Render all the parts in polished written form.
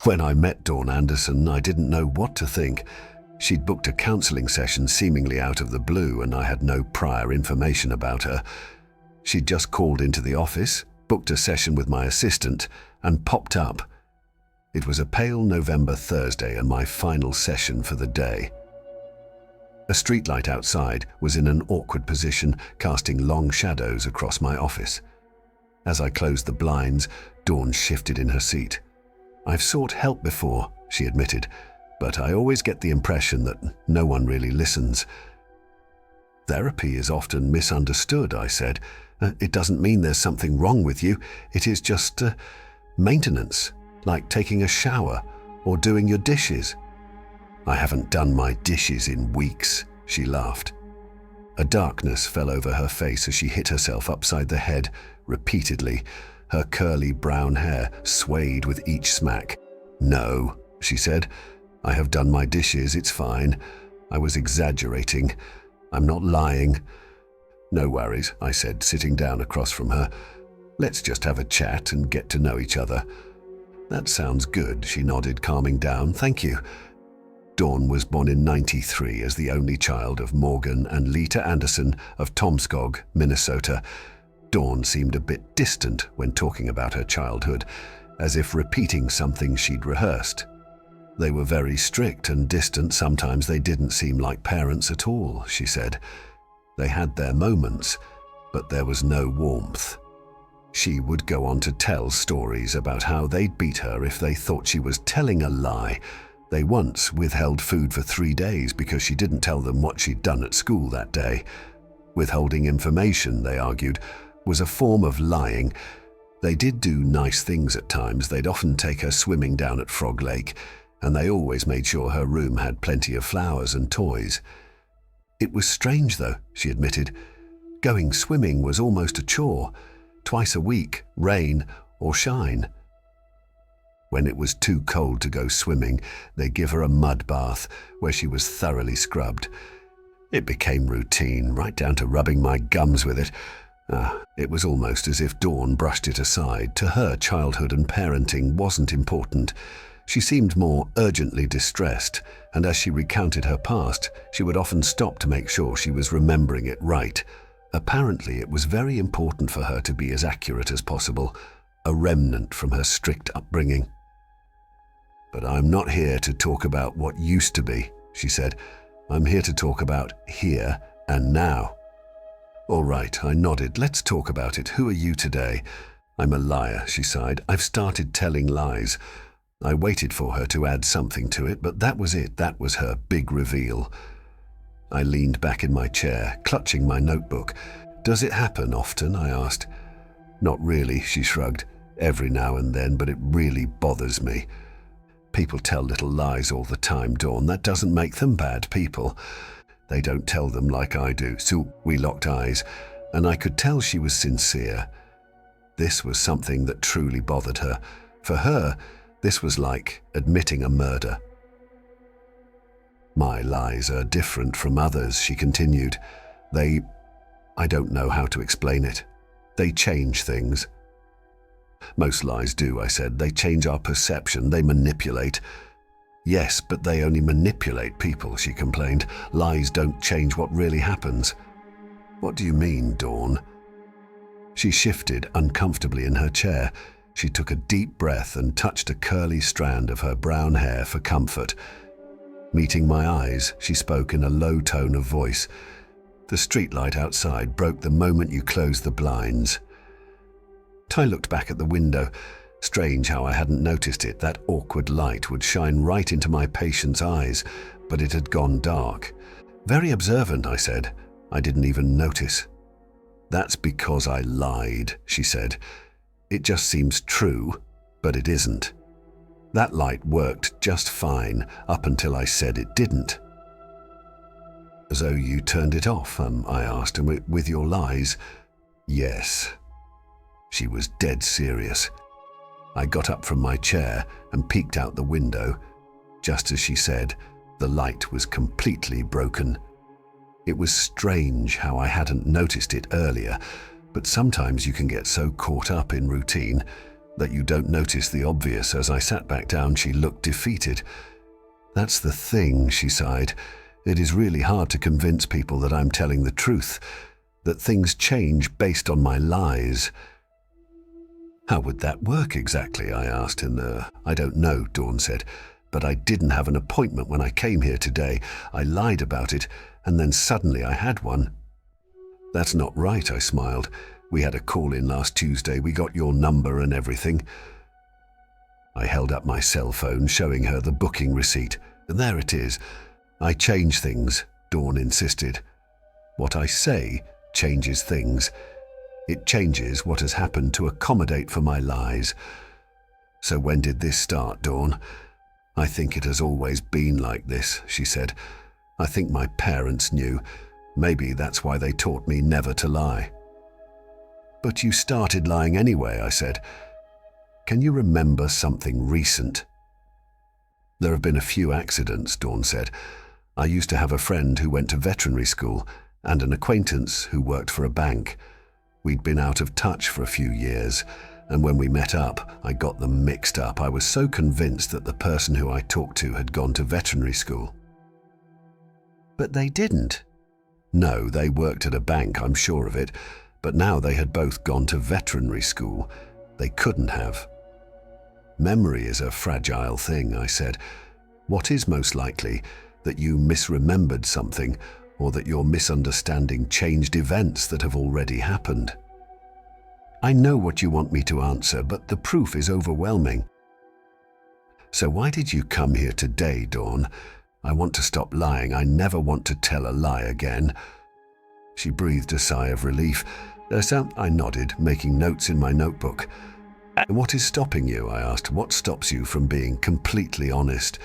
When I met Dawn Andersen, I didn't know what to think. She'd booked a counselling session seemingly out of the blue, and I had no prior information about her. She'd just called into the office, booked a session with my assistant, and popped up. It was a pale November Thursday and my final session for the day. A streetlight outside was in an awkward position, casting long shadows across my office. As I closed the blinds, Dawn shifted in her seat. "I've sought help before," she admitted, "but I always get the impression that no one really listens." "Therapy is often misunderstood," I said. "It doesn't mean there's something wrong with you. It is just maintenance, like taking a shower or doing your dishes." "I haven't done my dishes in weeks," she laughed. A darkness fell over her face as she hit herself upside the head repeatedly. Her curly brown hair swayed with each smack. "No," she said. "I have done my dishes, it's fine. I was exaggerating. I'm not lying." "No worries," I said, sitting down across from her. "Let's just have a chat and get to know each other." "That sounds good," she nodded, calming down. "Thank you." Dawn was born in '93 as the only child of Morgan and Lita Andersen of Tomskog, Minnesota. Dawn seemed a bit distant when talking about her childhood, as if repeating something she'd rehearsed. "They were very strict and distant. Sometimes they didn't seem like parents at all," she said. "They had their moments, but there was no warmth." She would go on to tell stories about how they'd beat her if they thought she was telling a lie. They once withheld food for 3 days because she didn't tell them what she'd done at school that day. Withholding information, they argued, was a form of lying. They did do nice things at times. They'd often take her swimming down at Frog Lake, and they always made sure her room had plenty of flowers and toys. "It was strange, though," she admitted. "Going swimming was almost a chore. Twice a week, rain or shine. When it was too cold to go swimming, they'd give her a mud bath where she was thoroughly scrubbed. It became routine, right down to rubbing my gums with it. It was almost as if Dawn brushed it aside. To her, childhood and parenting wasn't important. She seemed more urgently distressed, and as she recounted her past, she would often stop to make sure she was remembering it right. Apparently, it was very important for her to be as accurate as possible, a remnant from her strict upbringing. "But I'm not here to talk about what used to be," she said. "I'm here to talk about here and now." "All right," I nodded. "Let's talk about it. Who are you today?" "I'm a liar," she sighed. "I've started telling lies." I waited for her to add something to it, but that was it. That was her big reveal. I leaned back in my chair, clutching my notebook. "Does it happen often?" I asked. "Not really," she shrugged. "Every now and then, but it really bothers me." "People tell little lies all the time, Dawn. That doesn't make them bad people." "They don't tell them like I do." So we locked eyes, and I could tell she was sincere. This was something that truly bothered her. For her, this was like admitting a murder. "My lies are different from others," she continued. I don't know how to explain it. They change things." "Most lies do," I said. "They change our perception, they manipulate." "Yes, but they only manipulate people," she complained. "Lies don't change what really happens." "What do you mean, Dawn?" She shifted uncomfortably in her chair. She took a deep breath and touched a curly strand of her brown hair for comfort. Meeting my eyes, she spoke in a low tone of voice. "The streetlight outside broke the moment you closed the blinds." I looked back at the window. Strange how I hadn't noticed it. That awkward light would shine right into my patient's eyes, but it had gone dark. "Very observant," I said. "I didn't even notice." "That's because I lied," she said. "It just seems true, but it isn't. That light worked just fine up until I said it didn't." "So you turned it off?" I asked, "and with your lies?" "Yes." She was dead serious. I got up from my chair and peeked out the window. Just as she said, the light was completely broken. It was strange how I hadn't noticed it earlier, but sometimes you can get so caught up in routine. That you don't notice the obvious. As I sat back down, she looked defeated. That's the thing, she sighed. It is really hard to convince people that I'm telling the truth, that things change based on my lies. How would that work exactly? I asked. I don't know, Dawn said, but I didn't have an appointment when I came here today. I lied about it, and then suddenly I had one. That's not right, I smiled. We had a call-in last Tuesday. We got your number and everything. I held up my cell phone, showing her the booking receipt. And there it is. I change things, Dawn insisted. What I say changes things. It changes what has happened to accommodate for my lies. So when did this start, Dawn? I think it has always been like this, she said. I think my parents knew. Maybe that's why they taught me never to lie. But you started lying anyway, I said. Can you remember something recent? There have been a few accidents, Dawn said. I used to have a friend who went to veterinary school and an acquaintance who worked for a bank. We'd been out of touch for a few years, and when we met up, I got them mixed up. I was so convinced that the person who I talked to had gone to veterinary school. But they didn't. No, they worked at a bank, I'm sure of it, but now they had both gone to veterinary school. They couldn't have. Memory is a fragile thing, I said. What is most likely? That you misremembered something, or that your misunderstanding changed events that have already happened? I know what you want me to answer, but the proof is overwhelming. So why did you come here today, Dawn? I want to stop lying. I never want to tell a lie again. She breathed a sigh of relief. I nodded, making notes in my notebook. What is stopping you? I asked. What stops you from being completely honest?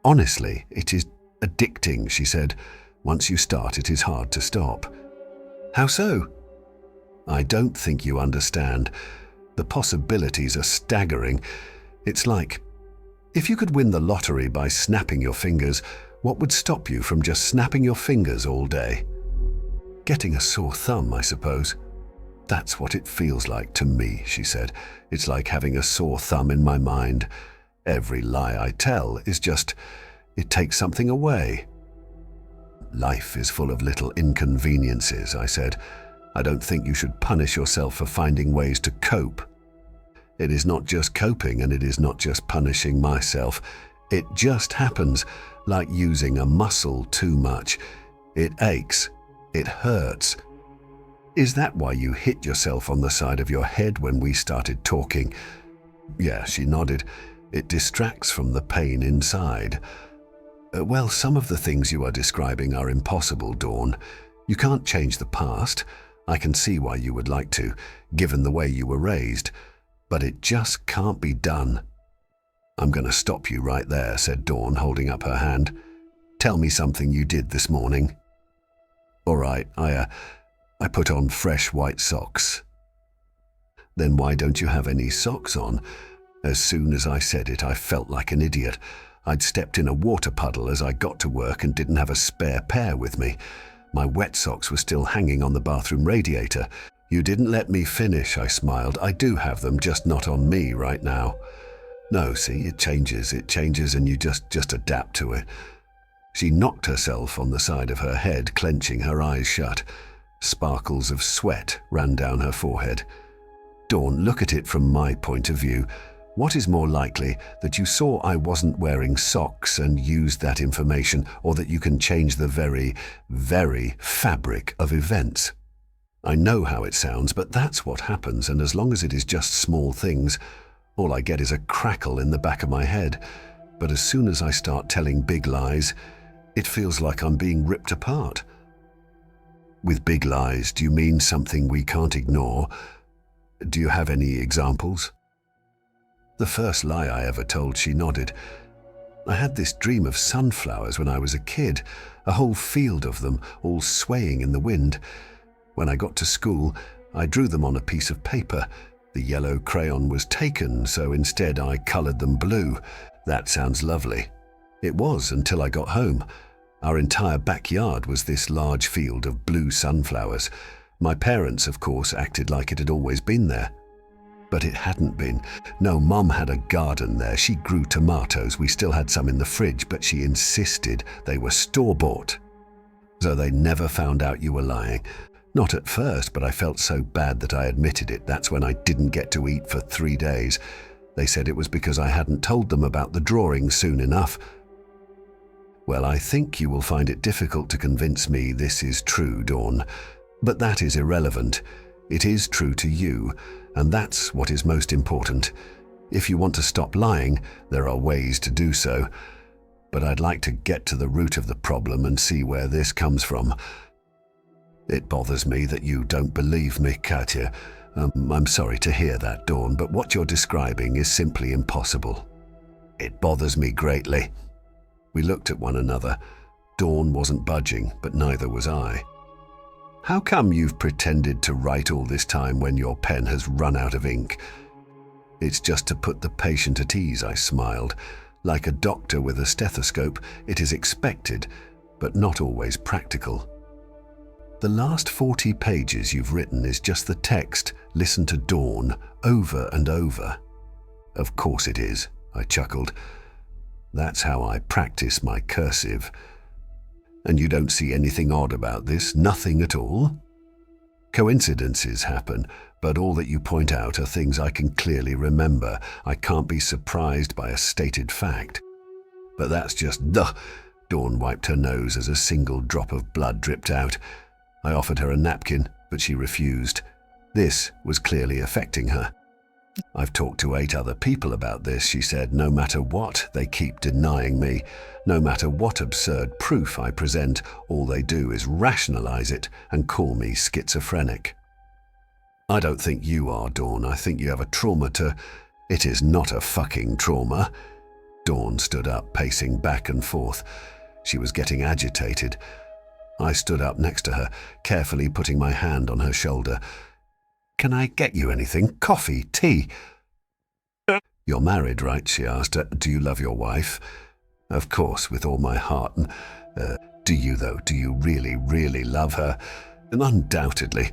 Honestly, it is addicting, she said. Once you start, it is hard to stop. How so? I don't think you understand. The possibilities are staggering. It's like, if you could win the lottery by snapping your fingers, what would stop you from just snapping your fingers all day? Getting a sore thumb, I suppose. That's what it feels like to me, she said. It's like having a sore thumb in my mind. Every lie I tell is just, it takes something away. Life is full of little inconveniences, I said. I don't think you should punish yourself for finding ways to cope. It is not just coping, and it is not just punishing myself. It just happens, like using a muscle too much. It aches. It hurts. Is that why you hit yourself on the side of your head when we started talking? Yeah, she nodded. It distracts from the pain inside. Well, some of the things you are describing are impossible, Dawn. You can't change the past. I can see why you would like to, given the way you were raised. But it just can't be done. I'm going to stop you right there, said Dawn, holding up her hand. Tell me something you did this morning. All right, I put on fresh white socks. Then why don't you have any socks on? As soon as I said it, I felt like an idiot. I'd stepped in a water puddle as I got to work and didn't have a spare pair with me. My wet socks were still hanging on the bathroom radiator. You didn't let me finish, I smiled. I do have them, just not on me right now. No, see, it changes, and you just adapt to it. She knocked herself on the side of her head, clenching her eyes shut. Sparkles of sweat ran down her forehead. Dawn, look at it from my point of view. What is more likely, that you saw I wasn't wearing socks and used that information, or that you can change the very, very fabric of events? I know how it sounds, but that's what happens, and as long as it is just small things, all I get is a crackle in the back of my head. But as soon as I start telling big lies, it feels like I'm being ripped apart. With big lies, do you mean something we can't ignore? Do you have any examples? The first lie I ever told, she nodded. I had this dream of sunflowers when I was a kid, a whole field of them, all swaying in the wind. When I got to school, I drew them on a piece of paper. The yellow crayon was taken, so instead I colored them blue. That sounds lovely. It was until I got home. Our entire backyard was this large field of blue sunflowers. My parents, of course, acted like it had always been there. But it hadn't been. No, Mum had a garden there. She grew tomatoes. We still had some in the fridge, but she insisted they were store-bought. So they never found out you were lying. Not at first, but I felt so bad that I admitted it. That's when I didn't get to eat for 3 days. They said it was because I hadn't told them about the drawing soon enough. Well, I think you will find it difficult to convince me this is true, Dawn. But that is irrelevant. It is true to you, and that's what is most important. If you want to stop lying, there are ways to do so. But I'd like to get to the root of the problem and see where this comes from. It bothers me that you don't believe me, Katya. I'm sorry to hear that, Dawn, but what you're describing is simply impossible. It bothers me greatly. We looked at one another. Dawn wasn't budging, but neither was I. How come you've pretended to write all this time when your pen has run out of ink? It's just to put the patient at ease, I smiled. Like a doctor with a stethoscope, it is expected, but not always practical. The last 40 pages you've written is just the text, listen to Dawn, over and over. Of course it is, I chuckled. That's how I practice my cursive. And you don't see anything odd about this? Nothing at all? Coincidences happen, but all that you point out are things I can clearly remember. I can't be surprised by a stated fact. But that's just duh. Dawn wiped her nose as a single drop of blood dripped out. I offered her a napkin, but she refused. This was clearly affecting her. I've talked to 8 other people about this, she said. No matter what, they keep denying me. No matter what absurd proof I present, all they do is rationalize it and call me schizophrenic. I don't think you are, Dawn. I think you have a trauma to... It is not a fucking trauma. Dawn stood up, pacing back and forth. She was getting agitated. I stood up next to her, carefully putting my hand on her shoulder. Can I get you anything? Coffee? Tea? You're married, right? She asked. Do you love your wife? Of course, with all my heart. Do you, though? Do you really, really love her? And undoubtedly.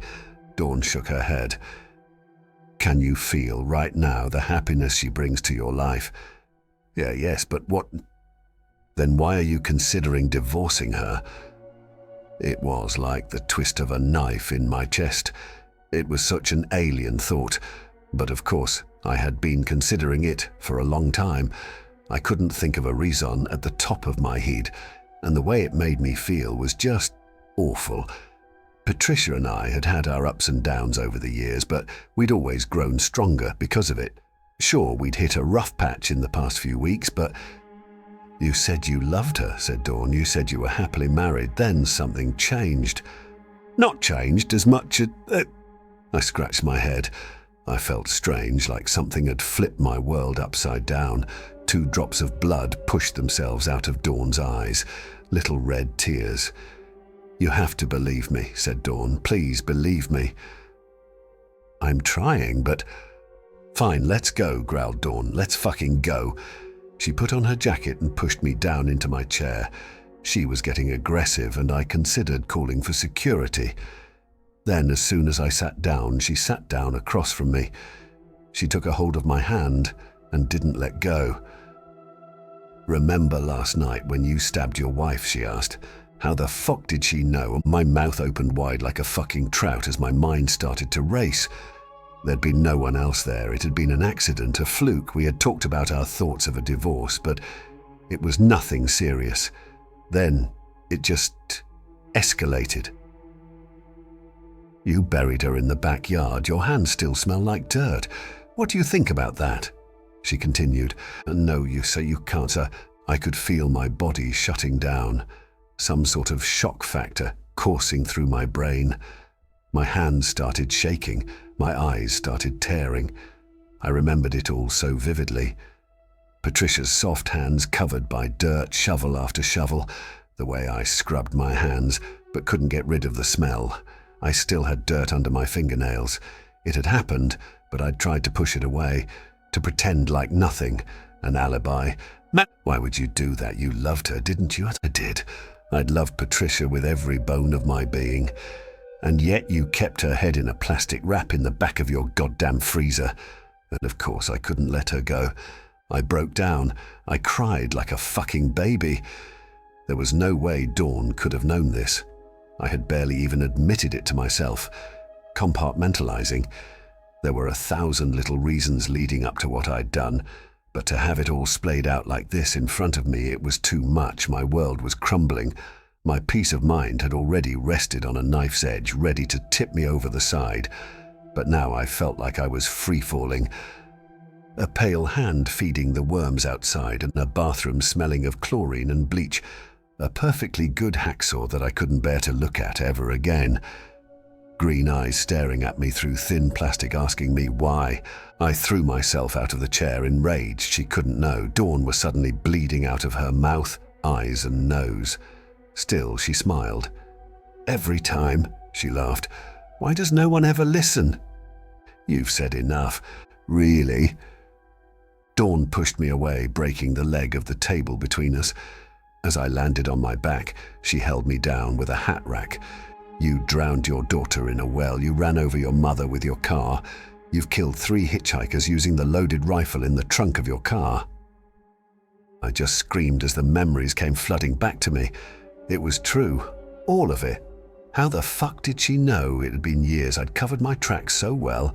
Dawn shook her head. Can you feel right now the happiness she brings to your life? Yes, but what? Then why are you considering divorcing her? It was like the twist of a knife in my chest. It was such an alien thought, but of course I had been considering it for a long time. I couldn't think of a reason at the top of my head, and the way it made me feel was just awful. Patricia and I had had our ups and downs over the years, but we'd always grown stronger because of it. Sure, we'd hit a rough patch in the past few weeks, but... You said you loved her, said Dawn. You said you were happily married. Then something changed. Not changed as much as... I scratched my head. I felt strange, like something had flipped my world upside down. 2 drops of blood pushed themselves out of Dawn's eyes, little red tears. You have to believe me, said Dawn. Please believe me. I'm trying, but... Fine, let's go, growled Dawn. Let's fucking go. She put on her jacket and pushed me down into my chair. She was getting aggressive, and I considered calling for security. Then, as soon as I sat down, she sat down across from me. She took a hold of my hand and didn't let go. Remember last night when you stabbed your wife, she asked. How the fuck did she know? My mouth opened wide like a fucking trout as my mind started to race. There'd been no one else there. It had been an accident, a fluke. We had talked about our thoughts of a divorce, but it was nothing serious. Then it just escalated. You buried her in the backyard. Your hands still smell like dirt. What do you think about that? She continued. No, you say you can't, sir. I could feel my body shutting down. Some sort of shock factor coursing through my brain. My hands started shaking. My eyes started tearing. I remembered it all so vividly. Patricia's soft hands covered by dirt, shovel after shovel. The way I scrubbed my hands, but couldn't get rid of the smell. I still had dirt under my fingernails. It had happened, but I'd tried to push it away, to pretend like nothing, an alibi. Why would you do that? You loved her, didn't you? I did. I'd loved Patricia with every bone of my being. And yet you kept her head in a plastic wrap in the back of your goddamn freezer. And of course I couldn't let her go. I broke down. I cried like a fucking baby. There was no way Dawn could have known this. I had barely even admitted it to myself. Compartmentalizing. There were 1,000 little reasons leading up to what I'd done, but to have it all splayed out like this in front of me, it was too much. My world was crumbling. My peace of mind had already rested on a knife's edge, ready to tip me over the side. But now I felt like I was free-falling. A pale hand feeding the worms outside, and a bathroom smelling of chlorine and bleach. A perfectly good hacksaw that I couldn't bear to look at ever again. Green eyes staring at me through thin plastic, asking me why. I threw myself out of the chair in rage. She couldn't know. Dawn was suddenly bleeding out of her mouth, eyes and nose. Still, she smiled. "Every time," she laughed. "Why does no one ever listen?" "You've said enough." "Really?" Dawn pushed me away, breaking the leg of the table between us. As I landed on my back, she held me down with a hat rack. "You drowned your daughter in a well. You ran over your mother with your car. You've killed 3 hitchhikers using the loaded rifle in the trunk of your car." I just screamed as the memories came flooding back to me. It was true. All of it. How the fuck did she know? It had been years. I'd covered my tracks so well.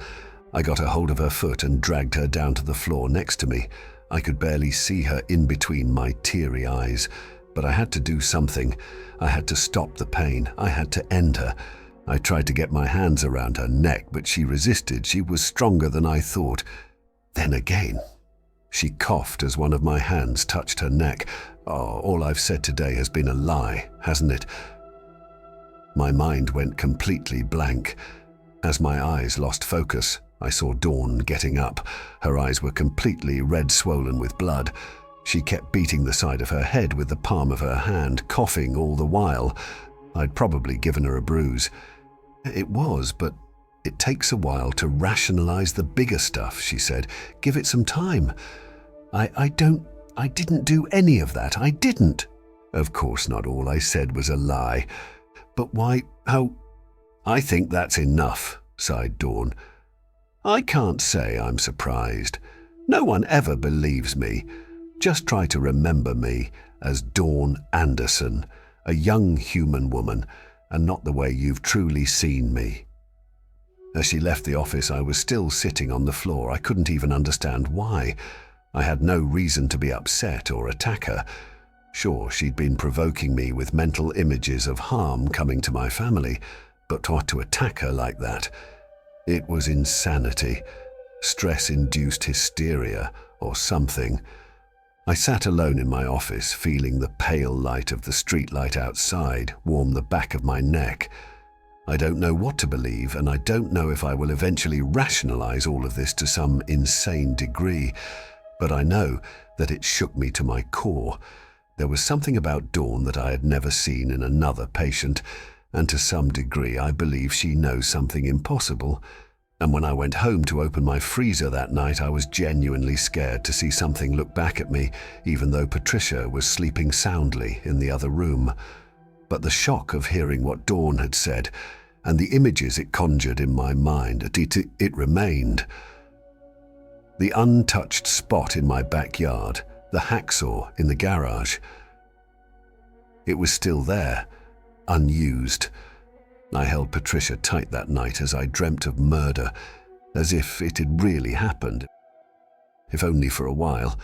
I got a hold of her foot and dragged her down to the floor next to me. I could barely see her in between my teary eyes. But I had to do something. I had to stop the pain. I had to end her. I tried to get my hands around her neck, but she resisted. She was stronger than I thought. Then again, she coughed as one of my hands touched her neck. Oh, all I've said today has been a lie, hasn't it? My mind went completely blank. As my eyes lost focus, I saw Dawn getting up. Her eyes were completely red, swollen with blood. She kept beating the side of her head with the palm of her hand, coughing all the while. I'd probably given her a bruise. It was, but it takes a while to rationalize the bigger stuff, she said. "Give it some time." I didn't do any of that. I didn't. Of course not. All I said was a lie. But why, how? "I think that's enough," sighed Dawn. "I can't say I'm surprised. No one ever believes me. Just try to remember me as Dawn Andersen, a young human woman, and not the way you've truly seen me." As she left the office, I was still sitting on the floor. I couldn't even understand why. I had no reason to be upset or attack her. Sure, she'd been provoking me with mental images of harm coming to my family, but what to attack her like that? It was insanity, stress-induced hysteria, or something. I sat alone in my office, feeling the pale light of the streetlight outside warm the back of my neck. I don't know what to believe, and I don't know if I will eventually rationalize all of this to some insane degree, but I know that it shook me to my core. There was something about Dawn that I had never seen in another patient, and to some degree I believe she knows something impossible. And when I went home to open my freezer that night, I was genuinely scared to see something look back at me, even though Patricia was sleeping soundly in the other room. But the shock of hearing what Dawn had said, and the images it conjured in my mind, it remained. The untouched spot in my backyard, the hacksaw in the garage. It was still there, unused. I held Patricia tight that night as I dreamt of murder, as if it had really happened, if only for a while.